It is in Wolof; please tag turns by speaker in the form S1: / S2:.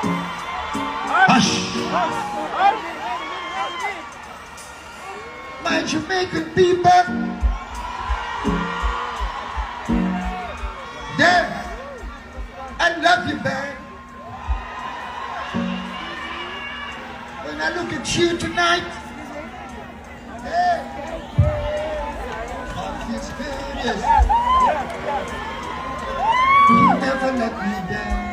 S1: Hush. My Jamaican people, yeah, I love you, man. When I look at you tonight, yeah, life is good, yes. You never let me down.